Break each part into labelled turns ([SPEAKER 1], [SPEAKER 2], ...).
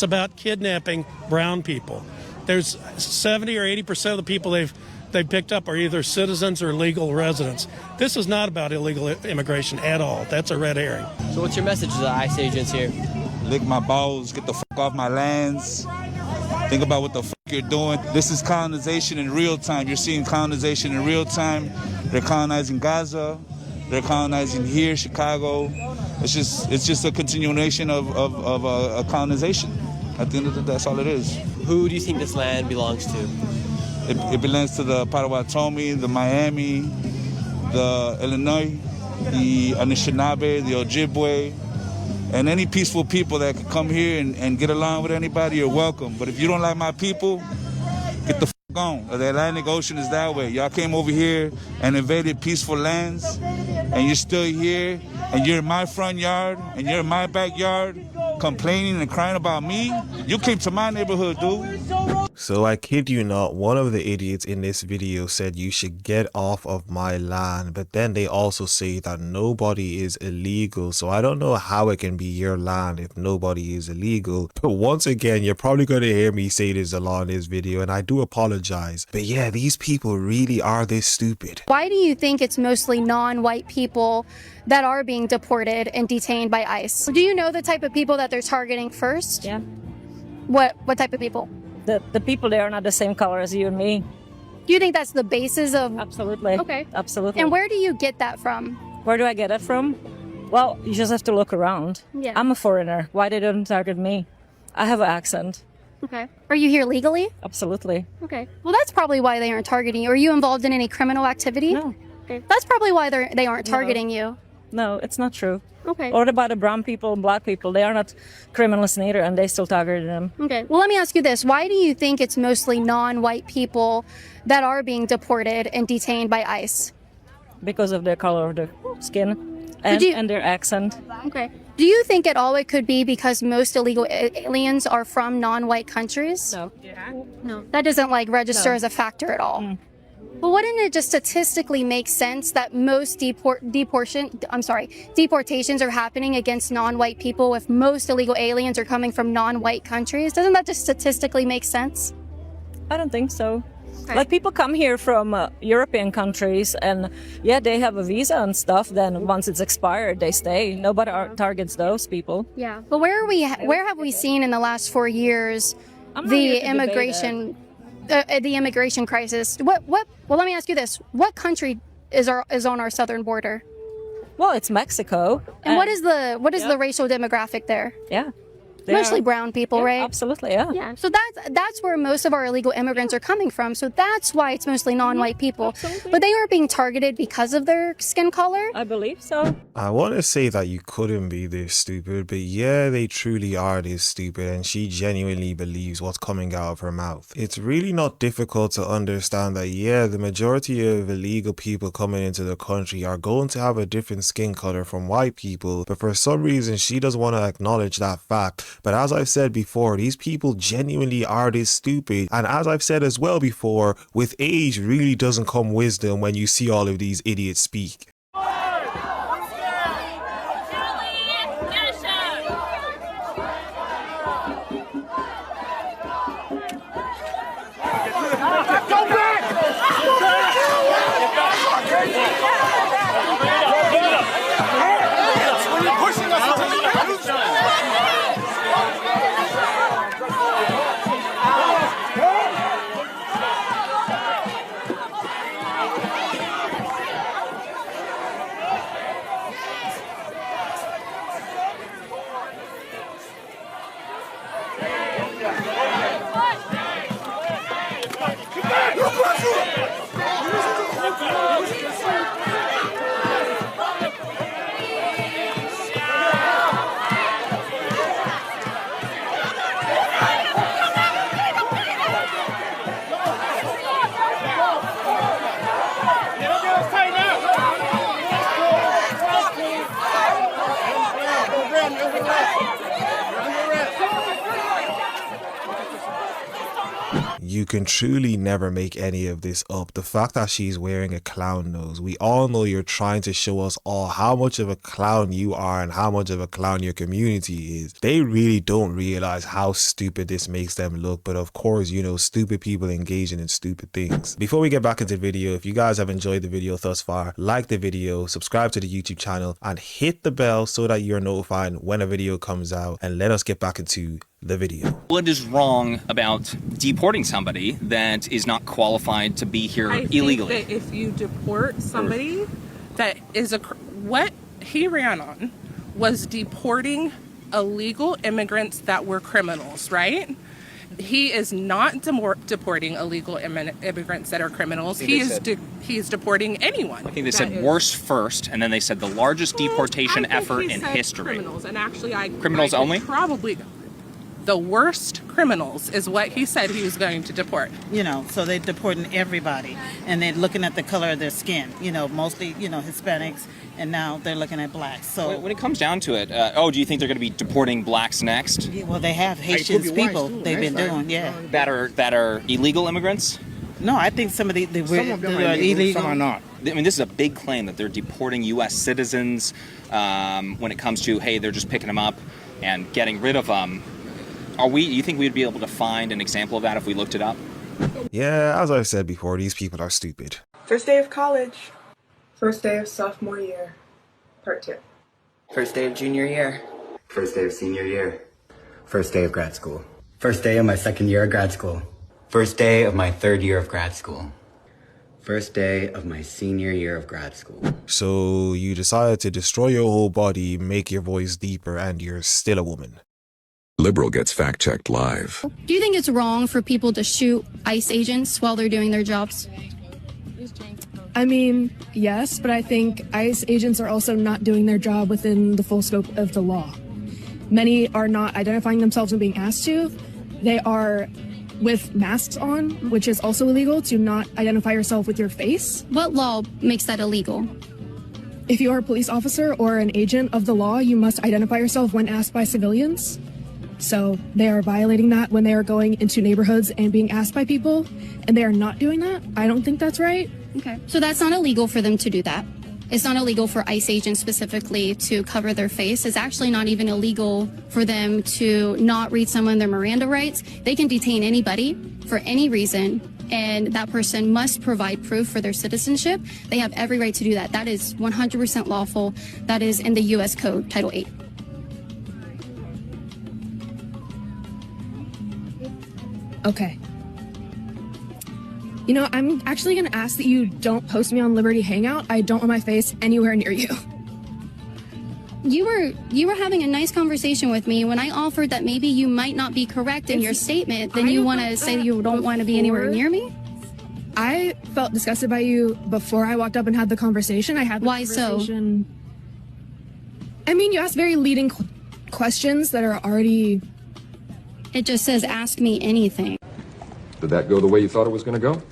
[SPEAKER 1] It's about kidnapping brown people. There's 70 or 80% of the people they've picked up are either citizens or legal residents. This is not about illegal immigration at all. That's a red herring.
[SPEAKER 2] So what's your message to the ICE agents here?
[SPEAKER 3] Lick my balls, get the fuck off my lands. Think about what the fuck you're doing. This is colonization in real time. You're seeing colonization in real time. They're colonizing Gaza. They're colonizing here, Chicago. It's just a continuation of a colonization. At the end of the day, that's all it is.
[SPEAKER 2] Who do you think this land belongs to?
[SPEAKER 3] It belongs to the Potawatomi, the Miami, the Illinois, the Anishinaabe, the Ojibwe, and any peaceful people that could come here and get along with anybody, you're welcome. But if you don't like my people, get the fuck on. The Atlantic Ocean is that way. Y'all came over here and invaded peaceful lands, and you're still here, and you're in my front yard, and you're in my backyard, complaining and crying about me. You came to my neighborhood, dude.
[SPEAKER 4] So I kid you not, one of the idiots in this video said you should get off of my land, but then they also say that nobody is illegal. So I don't know how it can be your land if nobody is illegal. But once again, you're probably going to hear me say this a lot in this video, and I do apologize. But yeah, these people really are this stupid.
[SPEAKER 5] Why do you think it's mostly non-white people that are being deported and detained by ICE? Do you know the type of people that they're targeting first?
[SPEAKER 6] Yeah.
[SPEAKER 5] What type of people?
[SPEAKER 6] The people there are not the same color as you and me.
[SPEAKER 5] Do you think that's the basis of...
[SPEAKER 6] Absolutely.
[SPEAKER 5] Okay.
[SPEAKER 6] Absolutely.
[SPEAKER 5] And where do you get that from?
[SPEAKER 6] Where do I get it from? Well, you just have to look around.
[SPEAKER 5] Yeah.
[SPEAKER 6] I'm a foreigner. Why they don't target me? I have an accent.
[SPEAKER 5] Okay. Are you here legally?
[SPEAKER 6] Absolutely.
[SPEAKER 5] Okay. Well, that's probably why they aren't targeting you. Are you involved in any criminal activity?
[SPEAKER 6] No.
[SPEAKER 5] Okay. That's probably why they aren't targeting you.
[SPEAKER 6] No, it's not true.
[SPEAKER 5] Okay.
[SPEAKER 6] What about the brown people and black people? They are not criminals neither, and they still target them.
[SPEAKER 5] Okay. Well, let me ask you this. Why do you think it's mostly non-white people that are being deported and detained by ICE?
[SPEAKER 6] Because of their color of their skin and their accent.
[SPEAKER 5] Okay. Do you think at all it could be because most illegal aliens are from non-white countries?
[SPEAKER 6] No.
[SPEAKER 5] No. That doesn't register as a factor at all.
[SPEAKER 6] Mm.
[SPEAKER 5] Well, wouldn't it just statistically make sense that most deportations are happening against non-white people if most illegal aliens are coming from non-white countries? Doesn't that just statistically make sense?
[SPEAKER 6] I don't think so.
[SPEAKER 5] Okay.
[SPEAKER 6] Like, people come here from European countries, and yeah, they have a visa and stuff. Then once it's expired, they stay. Nobody targets those people.
[SPEAKER 5] Yeah. But where have we seen in the last 4 years the immigration crisis? Well, let me ask you this: what country is on our southern border?
[SPEAKER 6] Well, it's Mexico.
[SPEAKER 5] And what is the racial demographic there?
[SPEAKER 6] Yeah.
[SPEAKER 5] Mostly brown people,
[SPEAKER 6] yeah,
[SPEAKER 5] right?
[SPEAKER 6] Absolutely, yeah.
[SPEAKER 5] Yeah. So that's where most of our illegal immigrants are coming from. So that's why it's mostly non-white people.
[SPEAKER 6] Absolutely.
[SPEAKER 5] But they aren't being targeted because of their skin color.
[SPEAKER 6] I believe so.
[SPEAKER 4] I want to say that you couldn't be this stupid, but yeah, they truly are this stupid, and she genuinely believes what's coming out of her mouth. It's really not difficult to understand that, yeah, the majority of illegal people coming into the country are going to have a different skin color from white people, but for some reason she doesn't want to acknowledge that fact. But as I've said before, these people genuinely are this stupid, and as I've said as well before, with age really doesn't come wisdom when you see all of these idiots speak. You can truly never make any of this up. The fact that she's wearing a clown nose, we all know you're trying to show us all how much of a clown you are and how much of a clown your community is. They really don't realize how stupid this makes them look, but of course, you know, stupid people engaging in stupid things. Before we get back into the video, if you guys have enjoyed the video thus far, like the video, subscribe to the YouTube channel, and hit the bell so that you're notified when a video comes out, and let us get back into the video.
[SPEAKER 7] What is wrong about deporting somebody that is not qualified to be here illegally?
[SPEAKER 8] I think that if you deport somebody that is what he ran on was deporting illegal immigrants that were criminals, right? He is not deporting illegal immigrants that are criminals. He is deporting anyone.
[SPEAKER 7] I think they said worst first, and then they said the largest deportation effort in history.
[SPEAKER 8] Criminals, and actually,
[SPEAKER 7] criminals only?
[SPEAKER 8] Probably the worst criminals is what he said he was going to deport.
[SPEAKER 9] You know, so they're deporting everybody, and they're looking at the color of their skin. You know, mostly, you know, Hispanics, and now they're looking at blacks. So
[SPEAKER 7] when it comes down to it, do you think they're going to be deporting blacks next?
[SPEAKER 9] Yeah, well, they have Haitians people they've been doing, yeah.
[SPEAKER 7] That are illegal immigrants?
[SPEAKER 9] No, I think some of the are illegal.
[SPEAKER 7] Some are not. I mean, this is a big claim that they're deporting U.S. citizens when it comes to, hey, they're just picking them up and getting rid of them. You think we'd be able to find an example of that if we looked it up?
[SPEAKER 4] Yeah, as I've said before, these people are stupid.
[SPEAKER 10] First day of college. First day of sophomore year. Part 2.
[SPEAKER 11] First day of junior year.
[SPEAKER 12] First day of senior year. First day of grad school. First day of my second year of grad school. First day of my third year of grad school. First day of my senior year of grad school.
[SPEAKER 4] So you decided to destroy your whole body, make your voice deeper, and you're still a woman.
[SPEAKER 13] Liberal gets fact-checked live.
[SPEAKER 5] Do you think it's wrong for people to shoot ICE agents while they're doing their jobs?
[SPEAKER 14] I mean, yes, but I think ICE agents are also not doing their job within the full scope of the law. Many are not identifying themselves and being asked to. They are with masks on, which is also illegal, to not identify yourself with your face.
[SPEAKER 5] What law makes that illegal?
[SPEAKER 14] If you are a police officer or an agent of the law, you must identify yourself when asked by civilians. So they are violating that when they are going into neighborhoods and being asked by people, and they are not doing that. I don't think that's right.
[SPEAKER 5] Okay. So that's not illegal for them to do that. It's not illegal for ICE agents specifically to cover their face. It's actually not even illegal for them to not read someone their Miranda rights. They can detain anybody for any reason, and that person must provide proof for their citizenship. They have every right to do that. That is 100% lawful. That is in the U.S. Code, Title 8.
[SPEAKER 14] Okay. You know, I'm actually going to ask that you don't post me on Liberty Hangout. I don't want my face anywhere near you.
[SPEAKER 5] You were having a nice conversation with me. When I offered that maybe you might not be correct in your statement, then you want to say you don't want to be anywhere near me?
[SPEAKER 14] I felt disgusted by you before I walked up and had the conversation.
[SPEAKER 5] Why so?
[SPEAKER 14] I mean, you asked very leading questions that are already...
[SPEAKER 5] It just says, ask me anything.
[SPEAKER 13] Did that go the way you thought it was going to go?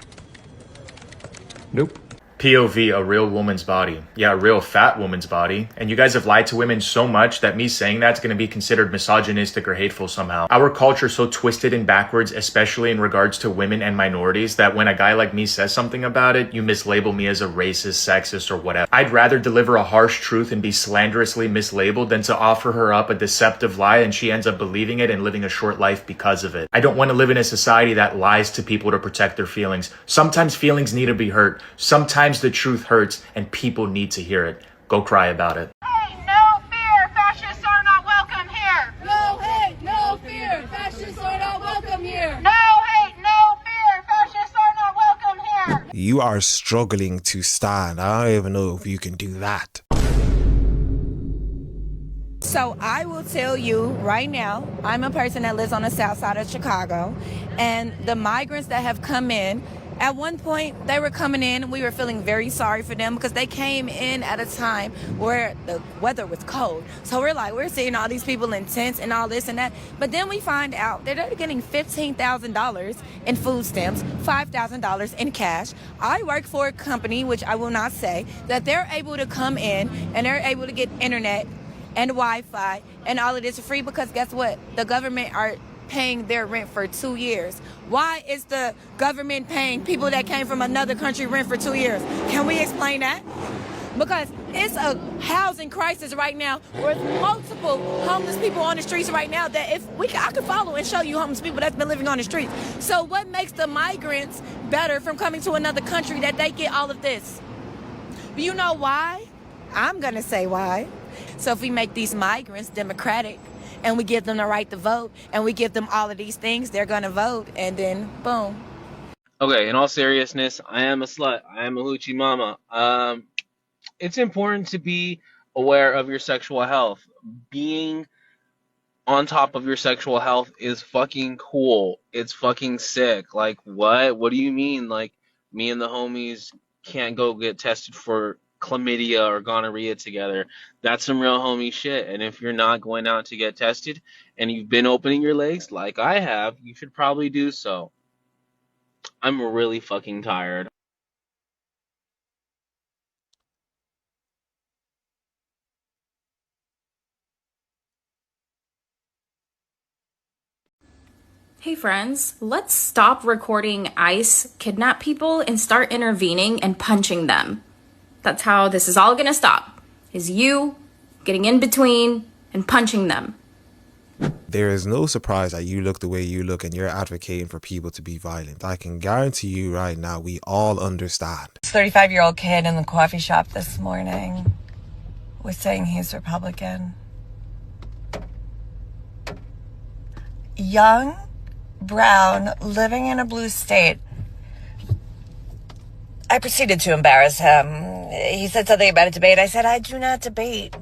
[SPEAKER 13] Nope.
[SPEAKER 15] POV, a real woman's body. Yeah, a real fat woman's body. And you guys have lied to women so much that me saying that's going to be considered misogynistic or hateful somehow. Our culture is so twisted and backwards, especially in regards to women and minorities, that when a guy like me says something about it, you mislabel me as a racist, sexist, or whatever. I'd rather deliver a harsh truth and be slanderously mislabeled than to offer her up a deceptive lie and she ends up believing it and living a short life because of it. I don't want to live in a society that lies to people to protect their feelings. Sometimes feelings need to be hurt. Sometimes the truth hurts and people need to hear it. Go cry about it.
[SPEAKER 16] Hey, no fear, fascists are not welcome here.
[SPEAKER 17] No hate, no fear, fascists are not welcome here.
[SPEAKER 16] No hate, no fear, fascists are not welcome here.
[SPEAKER 4] You are struggling to stand. I don't even know if you can do that.
[SPEAKER 18] So I will tell you right now, I'm a person that lives on the south side of Chicago, and the migrants that have come in, at one point, they were coming in, we were feeling very sorry for them because they came in at a time where the weather was cold. So we're seeing all these people in tents and all this and that. But then we find out that they're getting $15,000 in food stamps, $5,000 in cash. I work for a company, which I will not say, that they're able to come in and they're able to get internet and Wi-Fi and all of this for free because guess what? The government are paying their rent for 2 years? Why is the government paying people that came from another country rent for 2 years? Can we explain that? Because it's a housing crisis right now with multiple homeless people on the streets right now that I could follow and show you homeless people that's been living on the streets. So what makes the migrants better from coming to another country that they get all of this? You know why? I'm going to say why. So if we make these migrants democratic and we give them the right to vote and we give them all of these things, they're going to vote, and then boom.
[SPEAKER 19] Okay, in all seriousness, I am a slut. I am a hoochie mama. It's important to be aware of your sexual health. Being on top of your sexual health is fucking cool. It's fucking sick. Like, what? What do you mean? Like, me and the homies can't go get tested for chlamydia or gonorrhea together? That's some real homie shit. And if you're not going out to get tested and you've been opening your legs like I have, you should probably do so. I'm really fucking tired.
[SPEAKER 20] Hey friends, let's stop recording ICE kidnap people and start intervening and punching them. That's how this is all gonna stop, is you getting in between and punching them.
[SPEAKER 4] There is no surprise that you look the way you look and you're advocating for people to be violent. I can guarantee you right now, we all understand.
[SPEAKER 21] This 35-year-old kid in the coffee shop this morning was saying he's Republican. Young, brown, living in a blue state. I proceeded to embarrass him. He said something about a debate. I said, I do not debate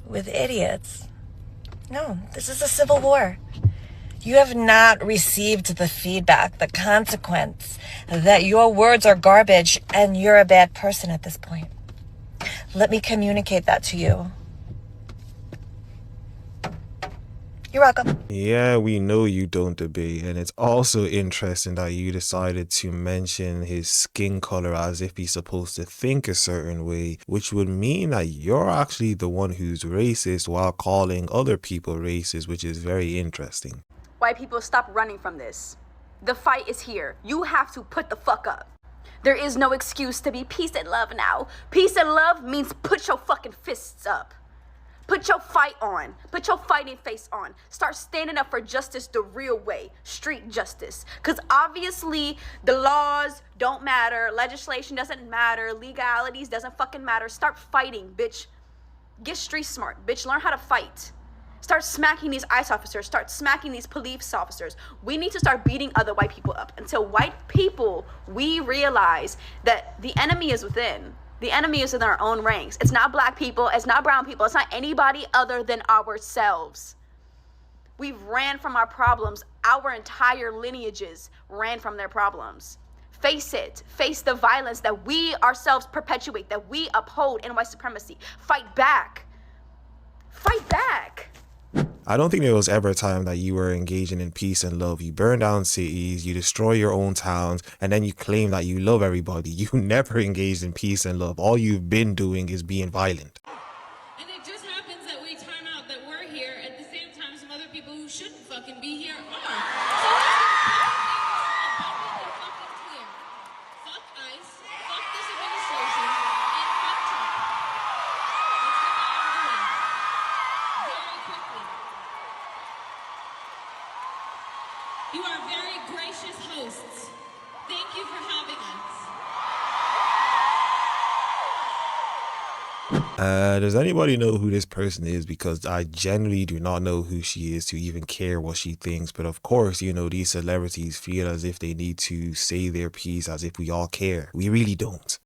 [SPEAKER 21] with idiots. No, this is a civil war. You have not received the feedback, the consequence that your words are garbage and you're a bad person at this point. Let me communicate that to you. You're welcome.
[SPEAKER 4] Yeah, we know you don't debate, and it's also interesting that you decided to mention his skin color as if he's supposed to think a certain way, which would mean that you're actually the one who's racist while calling other people racist, which is very interesting.
[SPEAKER 22] White people, stop running from this. The fight is here. You have to put the fuck up. There is no excuse to be peace and love now. Peace and love means put your fucking fists up. Put your fight on. Put your fighting face on. Start standing up for justice the real way. Street justice. Because obviously the laws don't matter. Legislation doesn't matter. Legalities doesn't fucking matter. Start fighting, bitch. Get street smart, bitch. Learn how to fight. Start smacking these ICE officers. Start smacking these police officers. We need to start beating other white people up. Until white people, we realize that the enemy is within. The enemy is in our own ranks. It's not black people. It's not brown people. It's not anybody other than ourselves. We've ran from our problems. Our entire lineages ran from their problems. Face it. Face the violence that we ourselves perpetuate, that we uphold in white supremacy. Fight back. Fight back.
[SPEAKER 4] I don't think there was ever a time that you were engaging in peace and love. You burn down cities, you destroy your own towns, and then you claim that you love everybody. You never engaged in peace and love. All you've been doing is being violent.
[SPEAKER 23] And it just happens that we time out that we're here at the same time some other people who shouldn't fucking be here are. So clear. Fuck ICE, fuck this administration, and fuck Trump. Let's get that out of the way. Very quickly. You are very gracious hosts. Thank you for having us.
[SPEAKER 4] Does anybody know who this person is? Because I generally do not know who she is to even care what she thinks. But of course, you know, these celebrities feel as if they need to say their piece as if we all care. We really don't.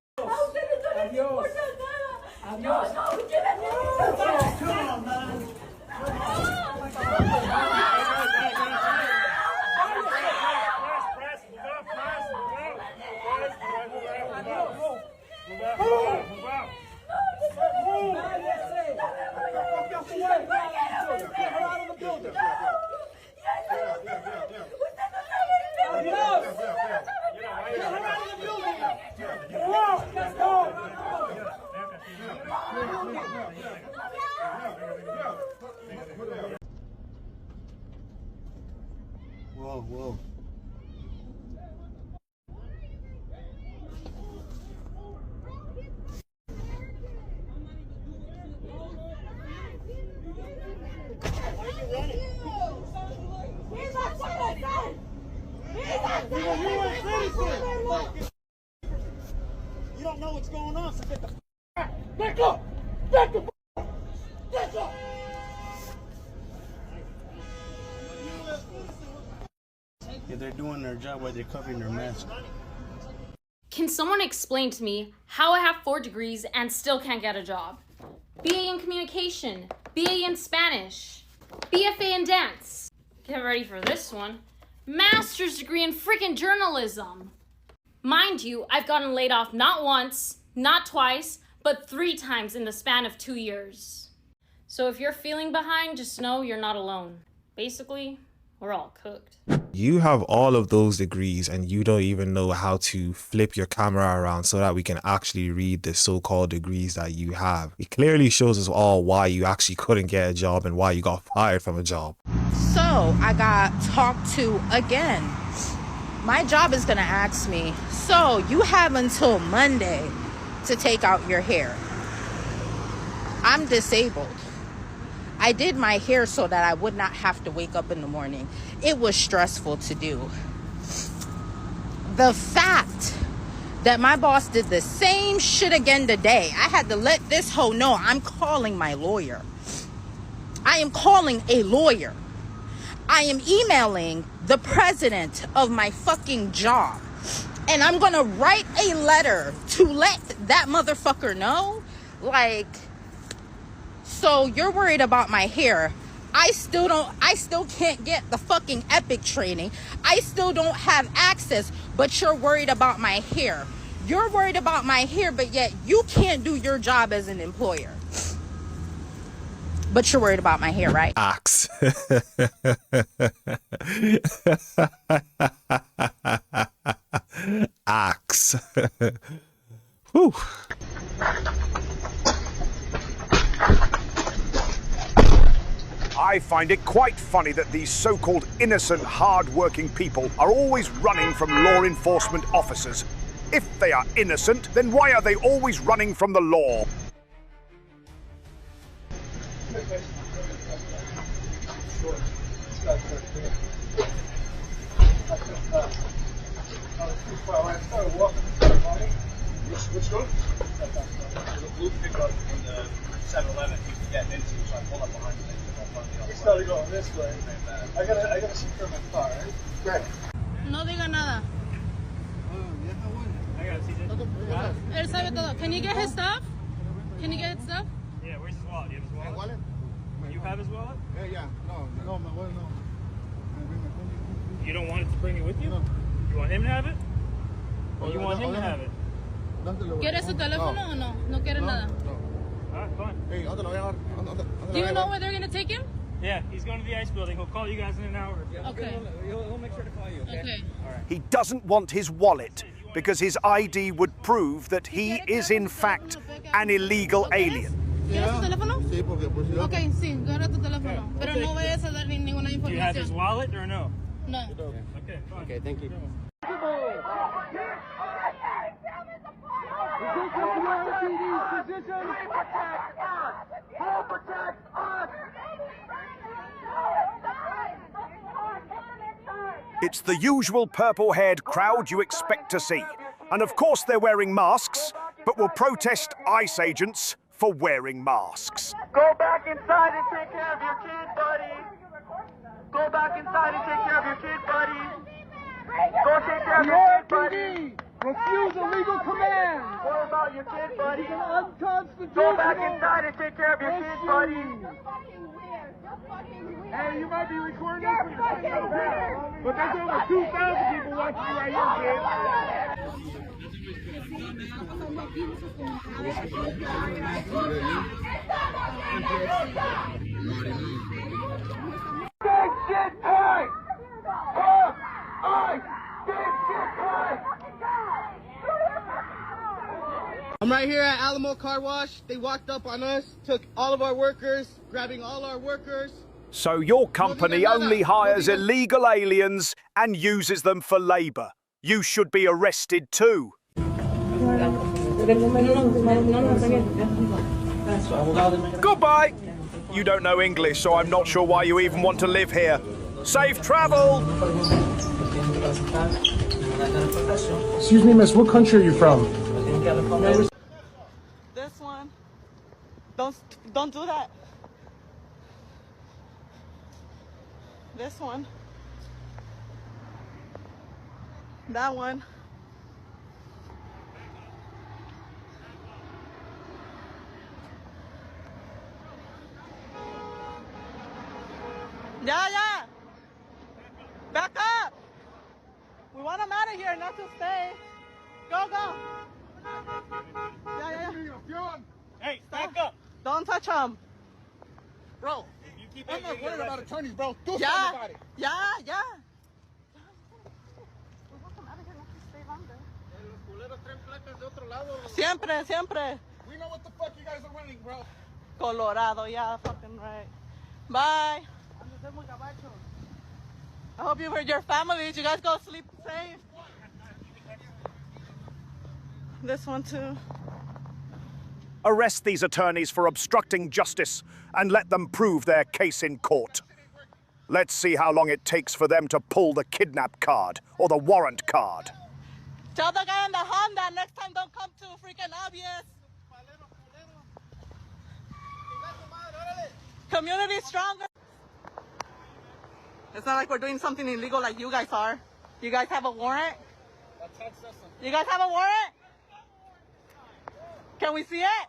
[SPEAKER 1] Whoa, whoa. You don't know what's going on, so get the back up! Back up! Back up! Yeah, they're doing their job while they're covering their mask.
[SPEAKER 2] Can someone explain to me how I have 4 degrees and still can't get a job? BA in communication, BA in Spanish, BFA in dance. Get ready for this one. Master's degree in freaking journalism. Mind you, I've gotten laid off not once, not twice, but 3 times in the span of 2 years. So if you're feeling behind, just know you're not alone. Basically, we're all cooked.
[SPEAKER 4] You have all of those degrees and you don't even know how to flip your camera around so that we can actually read the so-called degrees that you have. It clearly shows us all why you actually couldn't get a job and why you got fired from a job.
[SPEAKER 18] So I got talked to again. My job is gonna ask me, so you have until Monday to take out your hair. I'm disabled. I did my hair so that I would not have to wake up in the morning. It was stressful to do. The fact that my boss did the same shit again today, I had to let this hoe know I'm calling my lawyer. I am calling a lawyer. I am emailing the president of my fucking job. And I'm gonna write a letter to let that motherfucker know, like, so you're worried about my hair. I still can't get the fucking EPIC training. I still don't have access, but you're worried about my hair. You're worried about my hair, but yet you can't do your job as an employer. But you're worried about my hair, right?
[SPEAKER 4] Axe. Axe. Whew.
[SPEAKER 3] I find it quite funny that these so-called innocent, hard-working people are always running from law enforcement officers. If they are innocent, then why are they always running from the law?
[SPEAKER 1] Which one? The blue pickup in the 7-Eleven you can get into, so I pulled up behind you. It's got to go this way. I gotta secure my car, right? Great.
[SPEAKER 24] No diga nada. Él sabe todo. Can you get his stuff? Can you get his stuff?
[SPEAKER 25] Yeah, where's his wallet? Do you have his wallet? You have his wallet?
[SPEAKER 1] Yeah. No, my wallet, no.
[SPEAKER 25] You don't want it to bring it with you? No. You want him to have it? Or you want him to have it?
[SPEAKER 24] ¿Quiere su teléfono o no? No quiere nada.
[SPEAKER 25] Alright, fine.
[SPEAKER 24] Do you know where they're gonna take him?
[SPEAKER 25] Yeah, he's going to the ice building. He'll call you guys in an hour.
[SPEAKER 24] Okay.
[SPEAKER 25] He'll make sure to call you, okay? Alright.
[SPEAKER 3] He doesn't want his wallet because his ID would prove that he is in fact an illegal alien.
[SPEAKER 24] ¿Quieres su teléfono? Sí, porque por si okay, sí, agarra tu teléfono. Pero no vayas a dar ninguna información.
[SPEAKER 25] Do you have his wallet or no?
[SPEAKER 24] No.
[SPEAKER 25] Okay, fine.
[SPEAKER 1] Okay, thank you.
[SPEAKER 3] It's the usual purple-haired crowd you expect to see. And of course they're wearing masks, but will protest ICE agents for wearing masks.
[SPEAKER 16] Go back inside and take care of your kid, buddy. Go back inside and take care of your kid, buddy. Go take care of your kid, buddy.
[SPEAKER 26] Refuse illegal command.
[SPEAKER 16] What about your kid, buddy?
[SPEAKER 26] It's an unconstitutional.
[SPEAKER 16] Go back inside and take care of your kid, buddy.
[SPEAKER 26] Hey, you might be recording this for yourself, but there's over 2,000 people watching you right here,
[SPEAKER 16] kid. Big shit time!
[SPEAKER 26] I'm right here at Alamo Car Wash. They walked up on us, took all of our workers, grabbing all our workers,
[SPEAKER 3] So your company only hires illegal aliens and uses them for labour. You should be arrested too. Goodbye! You don't know English, so I'm not sure why you even want to live here. Safe travel!
[SPEAKER 6] Excuse me, miss, what country are you from?
[SPEAKER 24] This one. Don't do that. This one. That one. Yeah. Back up. We want him out of here, not to stay. Go. Yeah.
[SPEAKER 26] Hey, back up.
[SPEAKER 24] Don't touch him.
[SPEAKER 26] Bro, I'm not worried about attorneys, bro. Do something
[SPEAKER 24] Yeah.
[SPEAKER 26] about it.
[SPEAKER 24] Yeah. Siempre.
[SPEAKER 26] We know what the fuck you guys are running, bro.
[SPEAKER 24] Colorado, yeah, fucking right. Bye. I hope you heard your families. You guys go sleep safe. This one too.
[SPEAKER 3] Arrest these attorneys for obstructing justice and let them prove their case in court. Let's see how long it takes for them to pull the kidnap card or the warrant card.
[SPEAKER 24] Tell the guy in the Honda next time don't come too freaking obvious. Community stronger. It's not like we're doing something illegal like you guys are. You guys have a warrant? You guys have a warrant? Can we see it?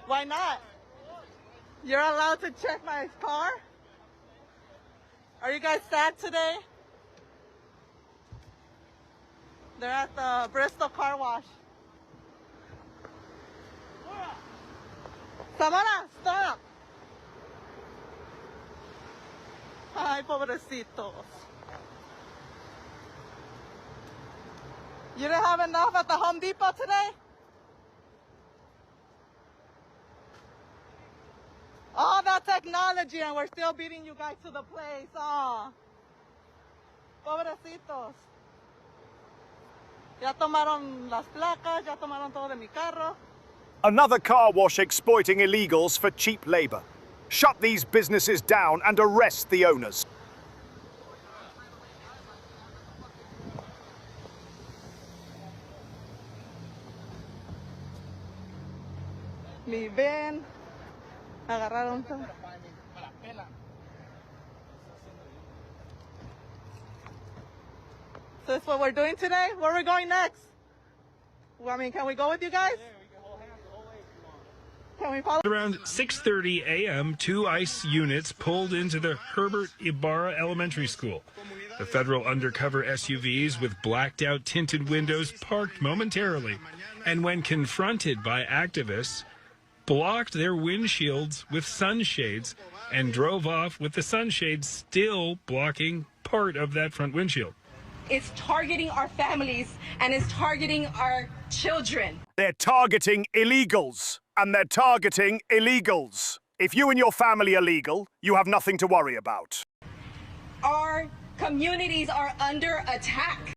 [SPEAKER 24] Why not? You're allowed to check my car? Are you guys sad today? They're at the Bristol car wash. Samara, stop! Ay, pobrecitos. You didn't have enough at the Home Depot today? All that technology and we're still beating you guys to the place. Aw. Pobrecitos. Ya tomaron las placas, ya tomaron todo de mi carro.
[SPEAKER 3] Another car wash exploiting illegals for cheap labour. Shut these businesses down and arrest the owners.
[SPEAKER 24] Mi ven. Agarraron todo. So that's what we're doing today? Where are we going next? Well, I mean, can we go with you guys? Can we follow?
[SPEAKER 7] Around 6:30 a.m., 2 ICE units pulled into the Herbert Ibarra Elementary School. The federal undercover SUVs with blacked-out tinted windows parked momentarily, and when confronted by activists, blocked their windshields with sunshades and drove off with the sunshades still blocking part of that front windshield.
[SPEAKER 22] It's targeting our families and it's targeting our children.
[SPEAKER 3] They're targeting illegals, and they're targeting illegals. If you and your family are legal, you have nothing to worry about.
[SPEAKER 22] Our communities are under attack.